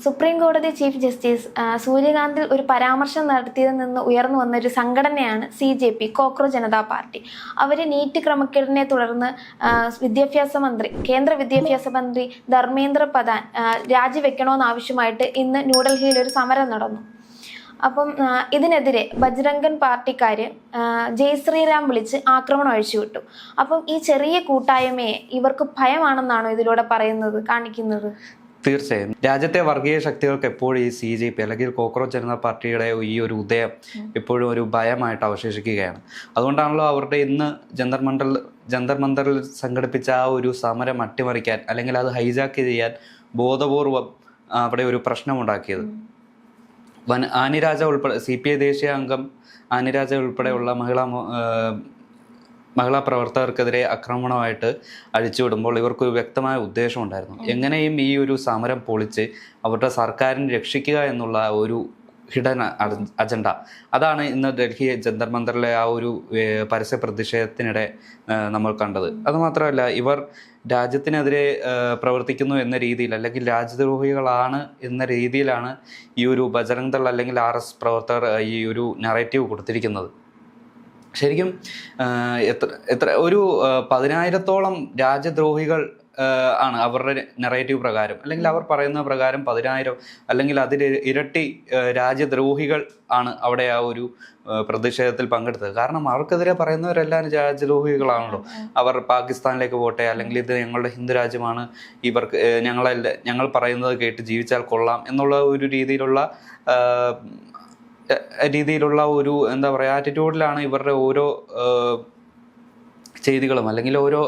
Supreme കോടതി chief justice സൂര്യകാന്തിൽ ഒരു പരാമർശം നടത്തിയതിൽ നിന്ന് ഉയർന്നു വന്ന ഒരു സംഘടനയാണ് CJP, കോക്രോച്ച് ജനതാ പാർട്ടി. അവർ നീറ്റ് ക്രമക്കേടിനെ തുടർന്ന് കേന്ദ്ര വിദ്യാഭ്യാസ മന്ത്രി ധർമ്മേന്ദ്ര പ്രധാൻ രാജിവെക്കണമെന്നാവശ്യമായിട്ട് ഇന്ന് ന്യൂഡൽഹിയിൽ ഒരു സമരം നടന്നു. അപ്പം ഇതിനെതിരെ ബജ്രംഗൻ പാർട്ടിക്കാര് ജയ് ശ്രീറാം വിളിച്ച് ആക്രമണം അഴിച്ചുവിട്ടു. അപ്പം ഈ ചെറിയ കൂട്ടായ്മയെ ഇവർക്ക് ഭയമാണെന്നാണോ ഇതിലൂടെ കാണിക്കുന്നത്? തീർച്ചയായും രാജ്യത്തെ വർഗീയ ശക്തികൾക്ക് എപ്പോഴും ഈ CJP അല്ലെങ്കിൽ കോക്രോച്ച് ജനതാ പാർട്ടിയുടെ ഈ ഒരു ഉദയം എപ്പോഴും ഒരു ഭയമായിട്ട് അവശേഷിക്കുകയാണ്. അതുകൊണ്ടാണല്ലോ അവരുടെ ഇന്ന് ജന്തർ മന്ദറിൽ സംഘടിപ്പിച്ച ആ ഒരു സമരം അട്ടിമറിക്കാൻ അല്ലെങ്കിൽ അത് ഹൈജാക്ക് ചെയ്യാൻ ബോധപൂർവം അവിടെ ഒരു പ്രശ്നമുണ്ടാക്കിയത്. ആനിരാജ ഉൾപ്പെടെ CPI ദേശീയ അംഗം ആനിരാജ ഉൾപ്പെടെയുള്ള മഹിളാ പ്രവർത്തകർക്കെതിരെ ആക്രമണമായിട്ട് അഴിച്ചുവിടുമ്പോൾ ഇവർക്കൊരു വ്യക്തമായ ഉദ്ദേശമുണ്ടായിരുന്നു. എങ്ങനെയും ഈ ഒരു സമരം പൊളിച്ച് അവരുടെ സർക്കാരിനെ രക്ഷിക്കുക എന്നുള്ള ഒരു ഹിഡൻ അജണ്ട. അതാണ് ഇന്ന് ഡൽഹി ജന്തർ മന്ദറിലെ ആ ഒരു പരസ്യ പ്രതിഷേധത്തിനിടെ നമ്മൾ കണ്ടത്. അതുമാത്രമല്ല, ഇവർ രാജ്യത്തിനെതിരെ പ്രവർത്തിക്കുന്നു എന്ന രീതിയിൽ അല്ലെങ്കിൽ രാജ്യദ്രോഹികളാണ് എന്ന രീതിയിലാണ് ഈ ഒരു ബജറംഗ് ദൾ അല്ലെങ്കിൽ RS പ്രവർത്തകർ ഈ ഒരു നറേറ്റീവ് കൊടുത്തിരിക്കുന്നത്. ശരിക്കും എത്ര ഒരു 10,000-ഓളം രാജ്യദ്രോഹികൾ ആണ് അവരുടെ നെറേറ്റീവ് പ്രകാരം, അല്ലെങ്കിൽ അവർ പറയുന്ന പ്രകാരം 10,000 അല്ലെങ്കിൽ അതിൽ ഇരട്ടി രാജ്യദ്രോഹികൾ ആണ് അവിടെ ആ ഒരു പ്രതിഷേധത്തിൽ പങ്കെടുത്തത്. കാരണം അവർക്കെതിരെ പറയുന്നവരെല്ലാം രാജ്യദ്രോഹികളാണല്ലോ. അവർ പാകിസ്ഥാനിലേക്ക് പോട്ടെ, അല്ലെങ്കിൽ ഇത് ഞങ്ങളുടെ ഹിന്ദു രാജ്യമാണ്, ഇവർക്ക് ഞങ്ങൾ പറയുന്നത് കേട്ട് ജീവിച്ചാൽ കൊള്ളാം എന്നുള്ള ഒരു രീതിയിലുള്ള ഒരു എന്താ പറയുക ആറ്റിറ്റ്യൂഡിലാണ് ഇവരുടെ ഓരോ ചെയ്തികളും അല്ലെങ്കിൽ ഓരോ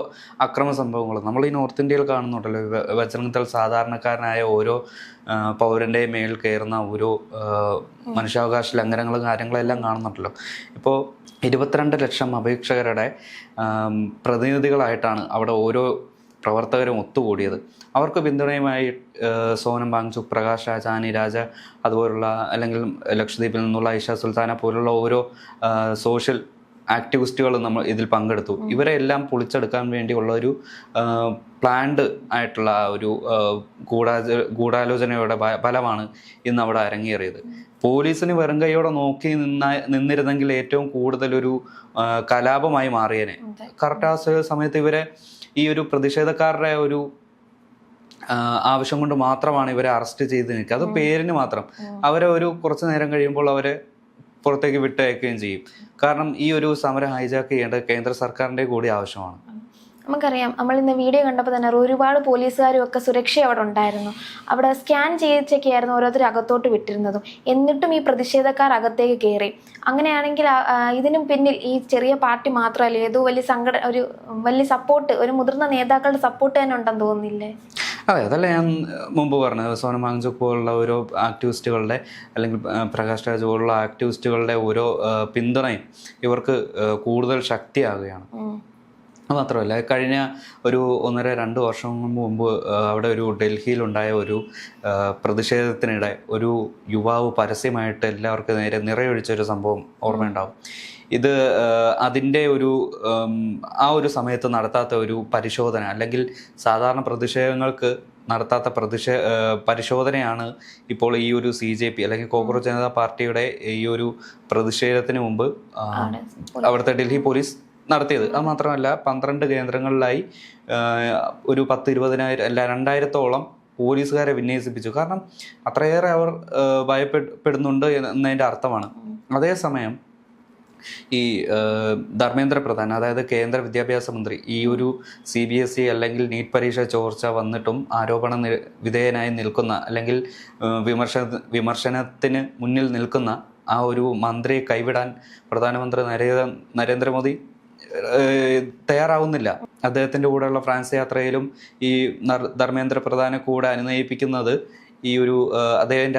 അക്രമ സംഭവങ്ങളും. നമ്മൾ ഈ നോർത്ത് ഇന്ത്യയിൽ കാണുന്നുണ്ടല്ലോ, ബജ്രംഗ് ദൾ സാധാരണക്കാരനായ ഓരോ പൗരൻ്റെയും മേൽ കയറുന്ന ഓരോ മനുഷ്യാവകാശ ലംഘനങ്ങളും കാര്യങ്ങളെല്ലാം കാണുന്നുണ്ടല്ലോ. ഇപ്പോൾ 22 ലക്ഷം അപേക്ഷകരുടെ പ്രതിനിധികളായിട്ടാണ് അവിടെ ഓരോ പ്രവർത്തകരും ഒത്തുകൂടിയത്. അവർക്ക് പിന്തുണയുമായി സോനം വാങ്ചുക്, പ്രകാശ് രാജ്, ആനി രാജ, അതുപോലുള്ള അല്ലെങ്കിൽ ലക്ഷദ്വീപിൽ നിന്നുള്ള ഐഷ സുൽത്താന പോലുള്ള ഓരോ സോഷ്യൽ ആക്ടിവിസ്റ്റുകളും നമ്മൾ ഇതിൽ പങ്കെടുത്തു. ഇവരെ എല്ലാം പൊളിച്ചെടുക്കാൻ വേണ്ടിയുള്ള ഒരു പ്ലാൻഡ് ആയിട്ടുള്ള ഒരു ഗൂഢാലോചനയുടെ ഫലമാണ് ഇന്ന് അവിടെ അരങ്ങേറിയത്. പോലീസിന് വെറും കൈയോടെ നിന്നിരുന്നെങ്കിൽ ഏറ്റവും കൂടുതലൊരു കലാപമായി മാറിയേനെ. കറക്റ്റ് ആ സമയത്ത് ഇവരെ ഈ ഒരു പ്രതിഷേധക്കാരുടെ ഒരു ആവശ്യം കൊണ്ട് മാത്രമാണ് ഇവരെ അറസ്റ്റ് ചെയ്ത് നിൽക്കുക. അത് പേരിന് മാത്രം. അവരെ ഒരു കുറച്ച് നേരം കഴിയുമ്പോൾ അവരെ പുറത്തേക്ക് വിട്ടയക്കുകയും ചെയ്യും. കാരണം ഈ ഒരു സമരം ഹൈജാക്ക് ചെയ്യേണ്ടത് കേന്ദ്ര സർക്കാരിൻ്റെ കൂടി ആവശ്യമാണ്. നമുക്കറിയാം, നമ്മൾ ഇന്ന് വീഡിയോ കണ്ടപ്പോൾ തന്നെ ഒരുപാട് പോലീസുകാരും ഒക്കെ സുരക്ഷ അവിടെ ഉണ്ടായിരുന്നു. അവിടെ സ്കാൻ ചെയ്തൊക്കെയായിരുന്നു ഓരോരുത്തർ അകത്തോട്ട് വിട്ടിരുന്നതും. എന്നിട്ടും ഈ പ്രതിഷേധക്കാർ അകത്തേക്ക് കയറി. അങ്ങനെയാണെങ്കിൽ ഇതിനും പിന്നിൽ ഈ ചെറിയ പാർട്ടി മാത്രമല്ല, ഏതോ വലിയ സപ്പോർട്ട്, ഒരു മുതിർന്ന നേതാക്കളുടെ സപ്പോർട്ട് തന്നെ ഉണ്ടെന്ന് തോന്നുന്നില്ലേ? അതെ, അതല്ല ഞാൻ മുമ്പ് പറഞ്ഞത്. സോനം വാങ്ചുക് പോലുള്ള ഓരോ ആക്ടിവിസ്റ്റുകളുടെ അല്ലെങ്കിൽ പ്രകാശ് രാജ് പോലുള്ള ആക്ടിവിസ്റ്റുകളുടെ ഓരോ പിന്തുണയും ഇവർക്ക് കൂടുതൽ ശക്തിയാകുകയാണ്. അത് മാത്രമല്ല, കഴിഞ്ഞ ഒരു 1.5-2 വർഷം മുമ്പ് അവിടെ ഒരു ഡൽഹിയിലുണ്ടായ ഒരു പ്രതിഷേധത്തിനിടെ ഒരു യുവാവ് പരസ്യമായിട്ട് എല്ലാവർക്കും നേരെ നിറയൊഴിച്ചൊരു സംഭവം ഓർമ്മയുണ്ടാവും. ഇത് അതിൻ്റെ ആ ഒരു സമയത്ത് നടത്താത്ത ഒരു പരിശോധന, അല്ലെങ്കിൽ സാധാരണ പ്രതിഷേധങ്ങൾക്ക് നടത്താത്ത പരിശോധനയാണ് ഇപ്പോൾ ഈ ഒരു CJP അല്ലെങ്കിൽ കോക്രോച്ച് ജനതാ പാർട്ടിയുടെ ഈ ഒരു പ്രതിഷേധത്തിന് മുമ്പ് അവിടുത്തെ ഡൽഹി പോലീസ് നടത്തിയത്. അത് മാത്രമല്ല, 12 കേന്ദ്രങ്ങളിലായി ഒരു 10-20,000 അല്ല 2,000-ഓളം പോലീസുകാരെ വിന്യസിപ്പിച്ചു. കാരണം അത്രയേറെ അവർ ഭയപ്പെടുന്നുണ്ട് എന്നതിൻ്റെ അർത്ഥമാണ്. അതേസമയം ഈ ധർമ്മേന്ദ്ര പ്രധാൻ, അതായത് കേന്ദ്ര വിദ്യാഭ്യാസ മന്ത്രി, ഈ ഒരു CBSE അല്ലെങ്കിൽ നീറ്റ് പരീക്ഷ ചോർച്ച വന്നിട്ടും ആരോപണ വിധേയനായി നിൽക്കുന്ന അല്ലെങ്കിൽ വിമർശനത്തിന് മുന്നിൽ നിൽക്കുന്ന ആ ഒരു മന്ത്രിയെ കൈവിടാൻ പ്രധാനമന്ത്രി നരേന്ദ്രമോദി തയ്യാറാവുന്നില്ല. അദ്ദേഹത്തിൻ്റെ കൂടെയുള്ള ഫ്രാൻസ് യാത്രയിലും ഈ ധർമ്മേന്ദ്ര പ്രധാനെ കൂടെ അനുനയിപ്പിക്കുന്നത് ഈ ഒരു അദ്ദേഹം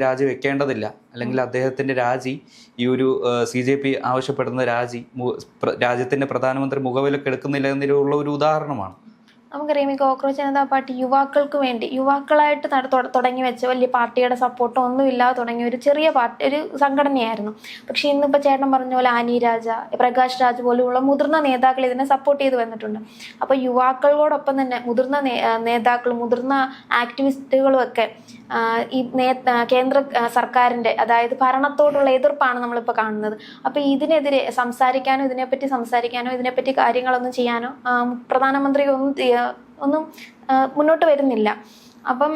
രാജി വെക്കേണ്ടതില്ല, അല്ലെങ്കിൽ അദ്ദേഹത്തിൻ്റെ രാജി ഈ ഒരു CJP ആവശ്യപ്പെടുന്ന രാജ്യത്തിൻ്റെ പ്രധാനമന്ത്രി മുഖവിലക്കെടുക്കുന്നില്ല എന്നുള്ള ഒരു ഉദാഹരണമാണ്. നമുക്കറിയാം ഈ കോക്രോച്ച് ജനതാ പാർട്ടി യുവാക്കൾക്ക് വേണ്ടി യുവാക്കളായിട്ട് തുടങ്ങി വെച്ച വലിയ പാർട്ടിയുടെ സപ്പോർട്ടോ ഒന്നും ഇല്ലാതെ തുടങ്ങിയ ഒരു ചെറിയ പാർട്ടി, ഒരു സംഘടനയായിരുന്നു. പക്ഷേ ഇന്നിപ്പോൾ ചേട്ടൻ പറഞ്ഞ പോലെ ആനി രാജ, പ്രകാശ് രാജ് പോലെയുള്ള മുതിർന്ന നേതാക്കൾ ഇതിനെ സപ്പോർട്ട് ചെയ്ത് വന്നിട്ടുണ്ട്. അപ്പോൾ യുവാക്കളോടൊപ്പം തന്നെ മുതിർന്ന നേതാക്കളും മുതിർന്ന ആക്ടിവിസ്റ്റുകളും ഒക്കെ ഈ കേന്ദ്ര സർക്കാരിൻ്റെ, അതായത് ഭരണത്തോടുള്ള എതിർപ്പാണ് നമ്മളിപ്പോൾ കാണുന്നത്. അപ്പോൾ ഇതിനെതിരെ സംസാരിക്കാനോ ഇതിനെപ്പറ്റി കാര്യങ്ങളൊന്നും ചെയ്യാനോ പ്രധാനമന്ത്രി ഒന്നും മുന്നോട്ട് വരുന്നില്ല. അപ്പം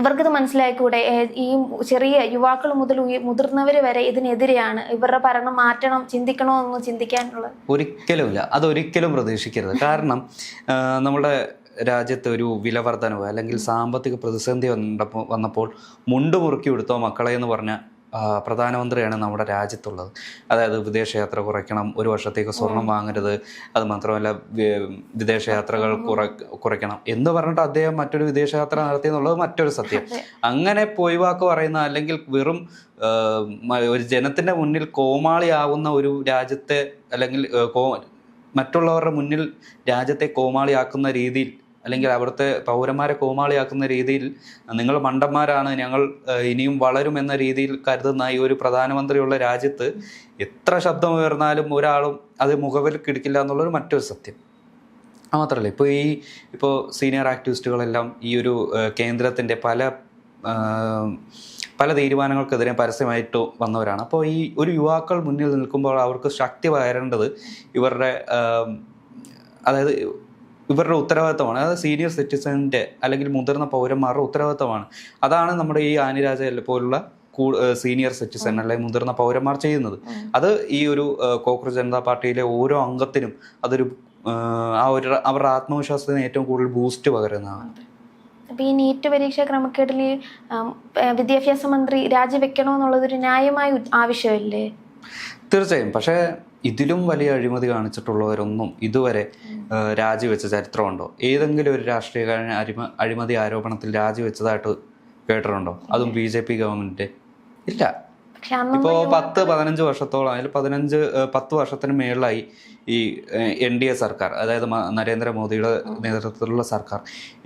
ഇവർക്കിത് മനസ്സിലായിക്കൂടെ? ഈ ചെറിയ യുവാക്കൾ മുതൽ മുതിർന്നവർ വരെ ഇതിനെതിരെയാണ്. ഇവരുടെ ഭരണം മാറ്റണം, ചിന്തിക്കണോ എന്നൊന്നും ചിന്തിക്കാനുള്ളത് ഒരിക്കലുമില്ല. അതൊരിക്കലും പ്രതീക്ഷിക്കരുത്. കാരണം നമ്മുടെ രാജ്യത്ത് ഒരു വിലവർധനവ് അല്ലെങ്കിൽ സാമ്പത്തിക പ്രതിസന്ധി വന്നപ്പോൾ മുണ്ട് മുറുക്കി എടുത്തോ മക്കളെ എന്ന് പറഞ്ഞ പ്രധാനമന്ത്രിയാണ് നമ്മുടെ രാജ്യത്തുള്ളത്. അതായത് വിദേശയാത്ര കുറയ്ക്കണം, ഒരു വർഷത്തേക്ക് സ്വർണം വാങ്ങരുത്, അത് മാത്രമല്ല വിദേശയാത്രകൾ കുറയ്ക്കണം എന്ന് പറഞ്ഞിട്ട് അദ്ദേഹം മറ്റൊരു വിദേശയാത്ര നടത്തി എന്നുള്ളത് മറ്റൊരു സത്യം. അങ്ങനെ പൊയ്വാക്ക് പറയുന്ന അല്ലെങ്കിൽ വെറും ഒരു ജനത്തിൻ്റെ മുന്നിൽ കോമാളിയാവുന്ന ഒരു രാജ്യത്തെ അല്ലെങ്കിൽ മറ്റുള്ളവരുടെ മുന്നിൽ രാജ്യത്തെ കോമാളിയാക്കുന്ന രീതിയിൽ അല്ലെങ്കിൽ അവിടുത്തെ പൗരന്മാരെ കോമാളിയാക്കുന്ന രീതിയിൽ നിങ്ങൾ മണ്ടന്മാരാണ്, ഞങ്ങൾ ഇനിയും വളരുമെന്ന രീതിയിൽ കരുതുന്ന ഈ ഒരു പ്രധാനമന്ത്രിയുള്ള രാജ്യത്ത് എത്ര ശബ്ദം ഉയർന്നാലും ഒരാളും അത് മുഖവിലക്കിടിക്കില്ല എന്നുള്ളൊരു മറ്റൊരു സത്യം. മാത്രമല്ല ഇപ്പോൾ സീനിയർ ആക്ടിവിസ്റ്റുകളെല്ലാം ഈ ഒരു കേന്ദ്രത്തിൻ്റെ പല തീരുമാനങ്ങൾക്കെതിരെ പരസ്യമായിട്ട് വന്നവരാണ്. അപ്പോൾ ഈ ഒരു യുവാക്കൾ മുന്നിൽ നിൽക്കുമ്പോൾ അവർക്ക് ശക്തി പകരേണ്ടത് ഇവരുടെ ഉത്തരവാദിത്തമാണ്. അതായത് സീനിയർ സിറ്റിസൻ്റെ അല്ലെങ്കിൽ മുതിർന്ന പൗരന്മാരുടെ ഉത്തരവാദിത്തമാണ്. അതാണ് നമ്മുടെ ഈ ആനി രാജ പോലുള്ള സീനിയർ സിറ്റിസൺ അല്ലെങ്കിൽ മുതിർന്ന പൗരന്മാർ ചെയ്യുന്നത്. അത് ഈ ഒരു കോക്രോച്ച് ജനതാ പാർട്ടിയിലെ ഓരോ അംഗത്തിനും അതൊരു അവരുടെ ആത്മവിശ്വാസത്തിന് ഏറ്റവും കൂടുതൽ ബൂസ്റ്റ് പകരുന്നതാണ്. അപ്പോൾ ഈ നീറ്റ് പരീക്ഷ ക്രമക്കേടിൽ വിദ്യാഭ്യാസ മന്ത്രി രാജിവെക്കണമെന്നുള്ളതൊരു ന്യായമായ ആവശ്യമല്ലേ? തീർച്ചയായും. പക്ഷേ ഇതിലും വലിയ അഴിമതി കാണിച്ചിട്ടുള്ളവരൊന്നും ഇതുവരെ രാജിവെച്ച ചരിത്രമുണ്ടോ? ഏതെങ്കിലും ഒരു രാഷ്ട്രീയക്കാരൻ അഴിമതി ആരോപണത്തിൽ രാജിവെച്ചതായിട്ട് കേട്ടിട്ടുണ്ടോ? അതും BJP ഗവൺമെന്റ് ഇല്ല. ഇപ്പോൾ 10-15 വർഷത്തോളം അതിൽ 10 വർഷത്തിന് മേളിലായി ഈ NDA സർക്കാർ, അതായത് നരേന്ദ്രമോദിയുടെ നേതൃത്വത്തിലുള്ള സർക്കാർ,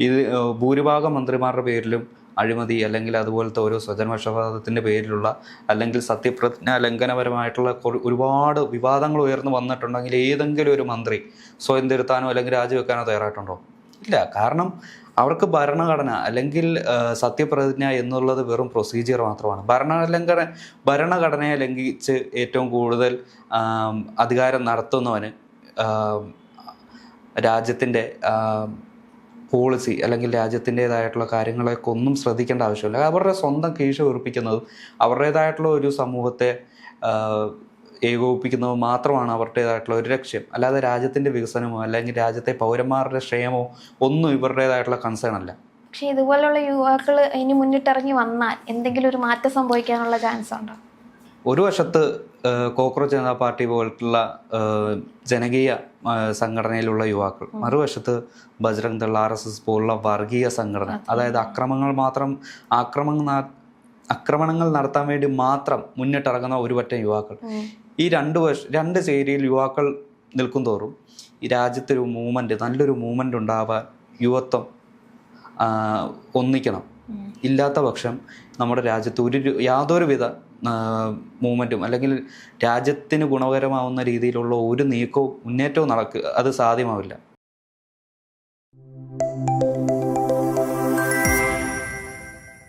ഇത് ഭൂരിഭാഗം മന്ത്രിമാരുടെ പേരിലും അഴിമതി അല്ലെങ്കിൽ അതുപോലത്തെ ഓരോ സ്വജനപക്ഷപാതത്തിൻ്റെ പേരിലുള്ള അല്ലെങ്കിൽ സത്യപ്രതിജ്ഞ ലംഘനപരമായിട്ടുള്ള ഒരുപാട് വിവാദങ്ങൾ ഉയർന്നു വന്നിട്ടുണ്ടെങ്കിൽ ഏതെങ്കിലും ഒരു മന്ത്രി സ്വയം തിരുത്താനോ അല്ലെങ്കിൽ രാജിവെക്കാനോ തയ്യാറായിട്ടുണ്ടോ? ഇല്ല. കാരണം അവർക്ക് ഭരണഘടന അല്ലെങ്കിൽ സത്യപ്രതിജ്ഞ എന്നുള്ളത് വെറും പ്രൊസീജിയർ മാത്രമാണ്. ഭരണഘടനയെ ലംഘിച്ച് ഏറ്റവും കൂടുതൽ അധികാരം നടത്തുന്നവന് രാജ്യത്തിൻ്റെ പോളിസി അല്ലെങ്കിൽ രാജ്യത്തിൻ്റെതായിട്ടുള്ള കാര്യങ്ങളൊക്കെ ഒന്നും ശ്രദ്ധിക്കേണ്ട ആവശ്യമില്ല. അവരുടെ സ്വന്തം കീശ ഉറപ്പിക്കുന്നതും അവരുടേതായിട്ടുള്ള ഒരു സമൂഹത്തെ ഏകോപിപ്പിക്കുന്നത് മാത്രമാണ് അവരുടേതായിട്ടുള്ള ഒരു ലക്ഷ്യം. അല്ലാതെ രാജ്യത്തിൻ്റെ വികസനമോ അല്ലെങ്കിൽ രാജ്യത്തെ പൗരന്മാരുടെ ക്ഷേമമോ ഒന്നും ഇവരുടേതായിട്ടുള്ള കൺസേൺ അല്ല. പക്ഷേ ഇതുപോലുള്ള യുവാക്കൾ ഇനി മുന്നിട്ടിറങ്ങി വന്നാൽ എന്തെങ്കിലും ഒരു മാറ്റം സംഭവിക്കാനുള്ള ചാൻസ് ഉണ്ടോ? ഒരു വശത്ത് കോക്രോച്ച് ജനതാ പാർട്ടി പോലുള്ള ജനകീയ സംഘടനയിലുള്ള യുവാക്കൾ, മറുവശത്ത് ബജ്രംഗ് ദൾ, RSS പോലുള്ള വർഗീയ സംഘടന, അതായത് ആക്രമണങ്ങൾ നടത്താൻ വേണ്ടി മാത്രം മുന്നിട്ടിറങ്ങുന്ന ഒരു പറ്റം യുവാക്കൾ. ഈ രണ്ട് ചേരിയിൽ യുവാക്കൾ നിൽക്കും തോറും ഈ രാജ്യത്തൊരു നല്ലൊരു മൂവ്മെൻ്റ് ഉണ്ടാവാൻ യുവത്വം ഒന്നിക്കണം. ഇല്ലാത്ത പക്ഷം നമ്മുടെ രാജ്യത്ത് യാതൊരുവിധ മൂവ്മെൻറ്റും അല്ലെങ്കിൽ രാജ്യത്തിന് ഗുണകരമാവുന്ന രീതിയിലുള്ള ഒരു മുന്നേറ്റവും അത് സാധ്യമാവില്ല.